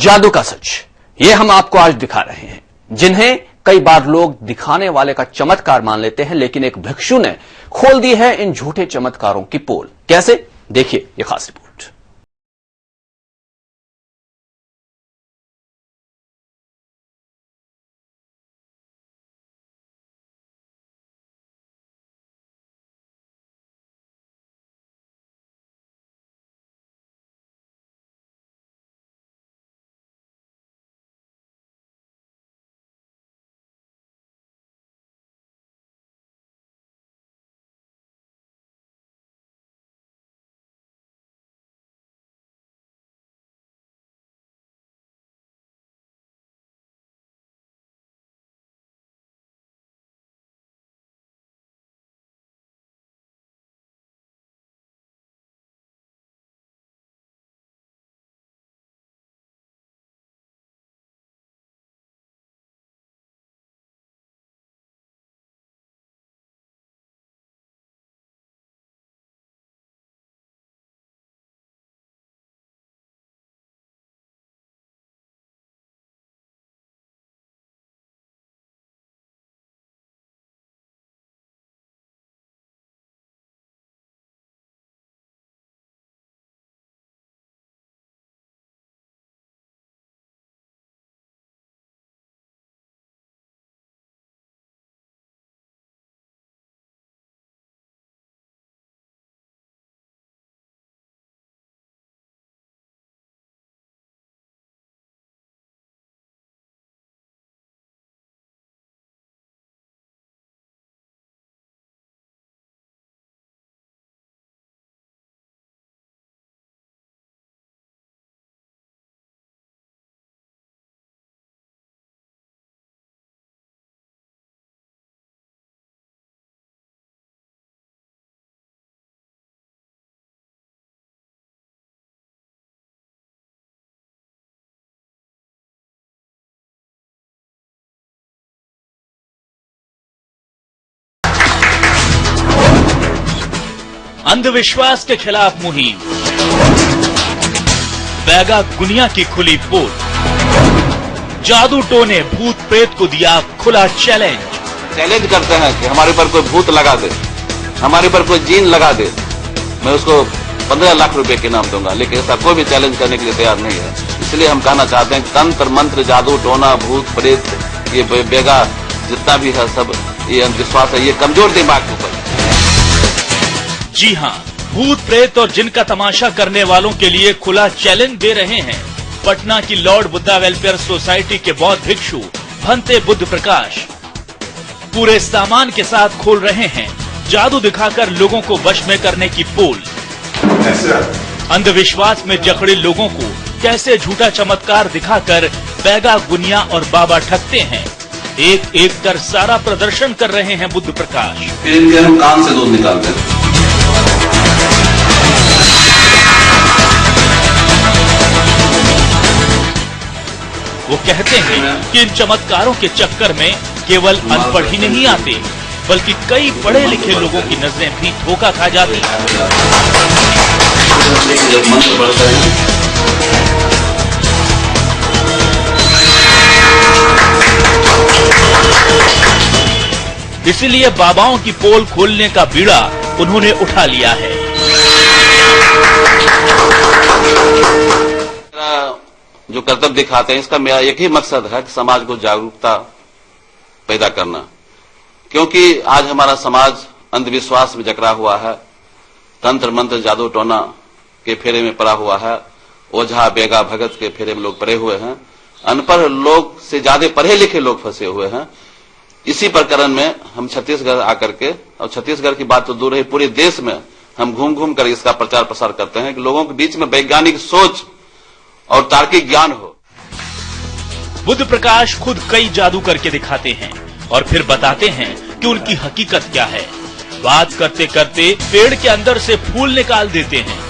जादू का सच, ये हम आपको आज दिखा रहे हैं, जिन्हें कई बार लोग दिखाने वाले का चमत्कार मान लेते हैं, लेकिन एक भिक्षु ने खोल दी है इन झूठे चमत्कारों की पोल। कैसे, देखिए ये खास रिपोर्ट। अंधविश्वास के खिलाफ मुहिम, बैगा गुनिया की खुली पोल, जादू टोने भूत प्रेत को दिया खुला चैलेंज करते हैं कि हमारे ऊपर कोई भूत लगा दे, हमारे ऊपर कोई जीन लगा दे, मैं उसको 15 लाख रुपए के इनाम दूंगा। लेकिन ऐसा कोई भी चैलेंज करने के लिए तैयार नहीं है। इसलिए हम कहना चाहते हैं तंत्र मंत्र जादू टोना भूत प्रेत ये बैगा जितना भी है सब ये अंधविश्वास है, ये कमजोर दिमाग के ऊपर। जी हां, भूत प्रेत और जिन का तमाशा करने वालों के लिए खुला चैलेंज दे रहे हैं पटना की लॉर्ड बुद्धा वेलफेयर सोसाइटी के बौद्ध भिक्षु भंते बुद्ध प्रकाश। पूरे सामान के साथ खोल रहे हैं जादू दिखाकर लोगों को वश में करने की पोल। अंधविश्वास में जकड़े लोगों को कैसे झूठा चमत्कार दिखाकर बैगा गुनिया और बाबा ठगते हैं, एक एक कर सारा प्रदर्शन कर रहे हैं बुद्ध प्रकाश। फिर इनके हम कान से दूध निकालते हैं। वो कहते हैं कि इन चमत्कारों के चक्कर में केवल अनपढ़ ही नहीं आते, बल्कि कई पढ़े लिखे लोगों की नजरें भी धोखा खा जाती हैं। इसीलिए बाबाओं की पोल खोलने का बीड़ा उन्होंने उठा लिया है। जो कर्तव्य दिखाते हैं इसका मेरा एक ही मकसद है कि समाज को जागरूकता पैदा करना, क्योंकि आज हमारा समाज अंधविश्वास में जकड़ा हुआ है, तंत्र मंत्र जादू टोना के फेरे में पड़ा हुआ है, ओझा बेगा भगत के फेरे में लोग पड़े हुए हैं, अनपढ़ लोग से ज्यादा पढ़े लिखे लोग फंसे हुए हैं। इसी प्रकरण में हम छत्तीसगढ़ आकर के, और छत्तीसगढ़ की बात तो दूर है, पूरे देश में हम घूम घूम कर इसका प्रचार प्रसार करते हैं कि लोगों के बीच में वैज्ञानिक सोच और तार्किक ज्ञान हो। बुद्ध प्रकाश खुद कई जादू करके दिखाते हैं और फिर बताते हैं कि उनकी हकीकत क्या है। बात करते करते पेड़ के अंदर से फूल निकाल देते हैं।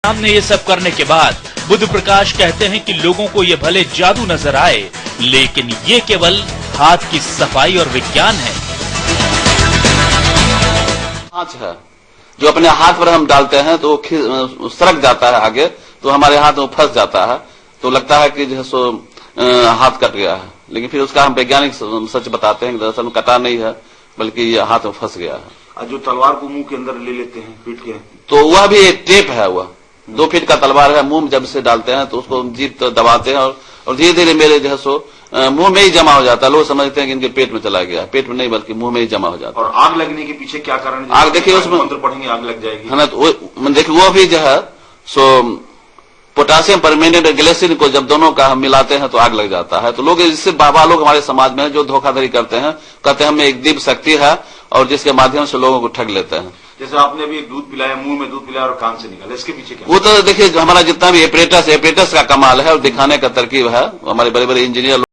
सामने ये सब करने के बाद बुद्ध प्रकाश कहते हैं कि लोगों को ये भले जादू नजर आए, लेकिन ये केवल हाथ की सफाई और विज्ञान है। कांच है जो अपने हाथ पर हम डालते हैं तो वो सरक जाता है आगे, तो हमारे हाथ में फंस जाता है, तो लगता है कि जो है सो हाथ कट गया है। लेकिन फिर उसका हम वैज्ञानिक सच बताते हैं कि दरअसल कटा नहीं है, बल्कि ये हाथ में फंस गया है। जो तलवार को मुंह के अंदर ले लेते हैं पीट के, तो वह भी एक टेप है, वह 2 फीट का तलवार है। मुंह में जब से डालते हैं तो उसको जीभ तो दबाते हैं और धीरे धीरे मेरे जो है सो मुंह में ही जमा हो जाता है। लोग समझते हैं कि इनके पेट में चला गया, पेट में नहीं बल्कि मुंह में ही जमा हो जाता है। और आग लगने के पीछे क्या कारण है? आग देखिए उसमें मंत्र पढ़ेंगे आग लग जाएगी, है ना। तो देखिए वो भी जो है सो पोटासियम परमैंगनेट और ग्लिसरीन को जब दोनों का हम मिलाते हैं तो आग लग जाता है। तो लोग इससे बाबा लोग हमारे समाज में जो धोखाधड़ी करते हैं, कहते हैं हमें एक दिव्य शक्ति है और जिसके माध्यम से लोगों को ठग लेते हैं। जैसे आपने अभी दूध पिलाया, मुंह में दूध पिलाया और कान से निकाला, इसके पीछे क्या? वो तो देखिए हमारा जितना भी एपरेटस का कमाल है और दिखाने का तरकीब है। हमारे बड़े बड़े इंजीनियर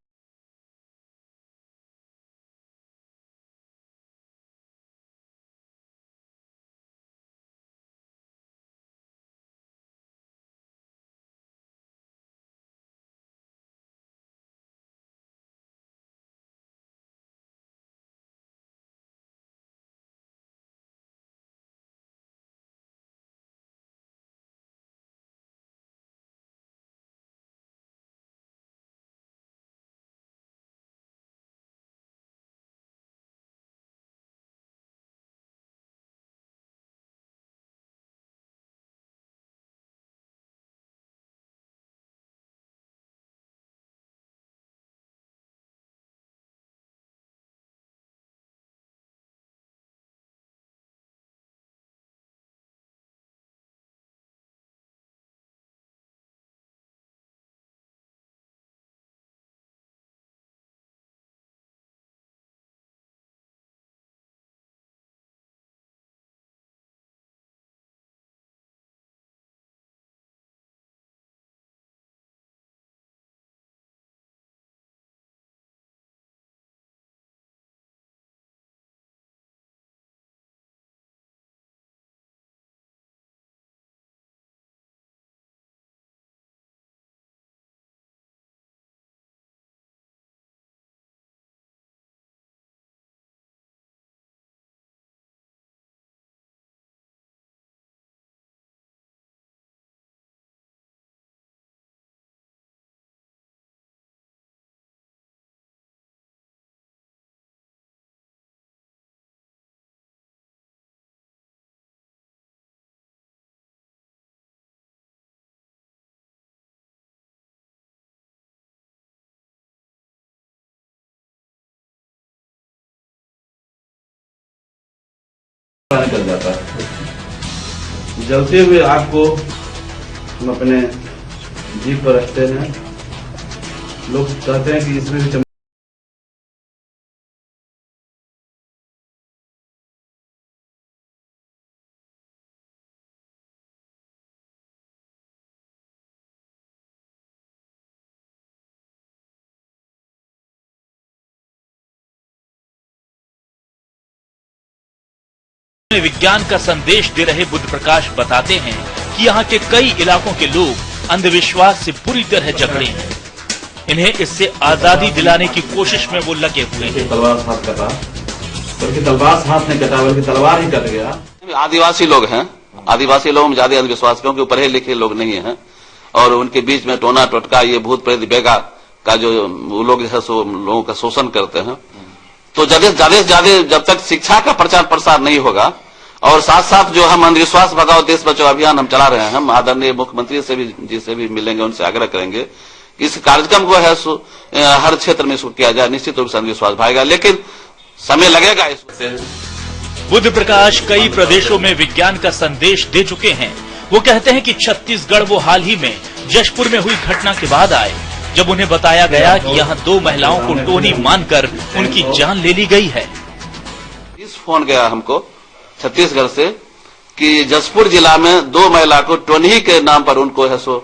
निकल जाता है। जलते हुए आग को हम अपने जीभ पर रखते हैं। लोग कहते हैं कि इसमें भी विज्ञान का संदेश दे रहे बुद्ध प्रकाश बताते हैं कि यहाँ के कई इलाकों के लोग अंधविश्वास से पूरी तरह जकड़े हैं। इन्हें इससे आजादी दिलाने की कोशिश में वो लगे हुए हैं। तलवार हाथ कटा, बल्कि तलवार हाथ नहीं कटा, बल्कि तलवार ही कट गया। आदिवासी लोग हैं, आदिवासी लोगों में ज्यादा अंधविश्वास, क्योंकि पढ़े लिखे लोग नहीं हैं और उनके बीच में टोना टोटका, ये भूत प्रेत बेगा का जो वो लोग है सो लोगों का शोषण करते हैं। तो ज्यादा से ज्यादा जब तक शिक्षा का प्रचार प्रसार नहीं होगा और साथ साथ जो हम अंधविश्वास भगाओ देश बचाओ अभियान हम चला रहे हैं, हम आदरणीय मुख्यमंत्री से भी जिससे भी मिलेंगे उनसे आग्रह करेंगे कि इस कार्यक्रम को है सो हर क्षेत्र में इसको किया जाए। निश्चित रूप से अंधविश्वास भागेगा, लेकिन समय लगेगा इससे। बुद्ध प्रकाश कई प्रदेशों में विज्ञान का संदेश दे चुके हैं। वो कहते हैं कि छत्तीसगढ़ वो हाल ही में जशपुर में हुई घटना के बाद आए, जब उन्हें बताया गया कि यहाँ 2 महिलाओं को टोनी मानकर उनकी जान ले ली गई है। इस फोन गया हमको छत्तीसगढ़ से कि जशपुर जिला में 2 महिला को टोनी के नाम पर उनको है सो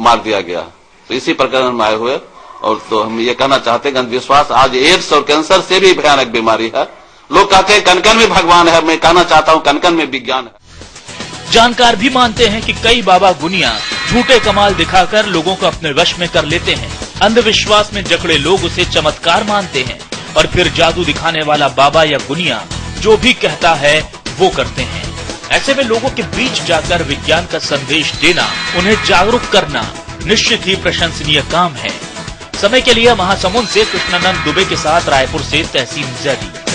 मार दिया गया। तो इसी प्रकरण में आए हुए और तो हम ये कहना चाहते हैं कि अंधविश्वास आज एड्स और कैंसर से भी भयानक बीमारी है। लोग कहते हैं कनकन में भगवान है, मैं कहना चाहता हूँ कनकन में विज्ञान है। जानकार भी मानते हैं कि कई बाबा गुनिया झूठे कमाल दिखाकर लोगों को अपने वश में कर लेते हैं। अंधविश्वास में जकड़े लोग उसे चमत्कार मानते हैं और फिर जादू दिखाने वाला बाबा या गुनिया जो भी कहता है वो करते हैं। ऐसे में लोगों के बीच जाकर विज्ञान का संदेश देना, उन्हें जागरूक करना निश्चित ही प्रशंसनीय काम है। समय के लिए महासमुंद से कृष्णानंद दुबे के साथ रायपुर से तहसीन जैदी।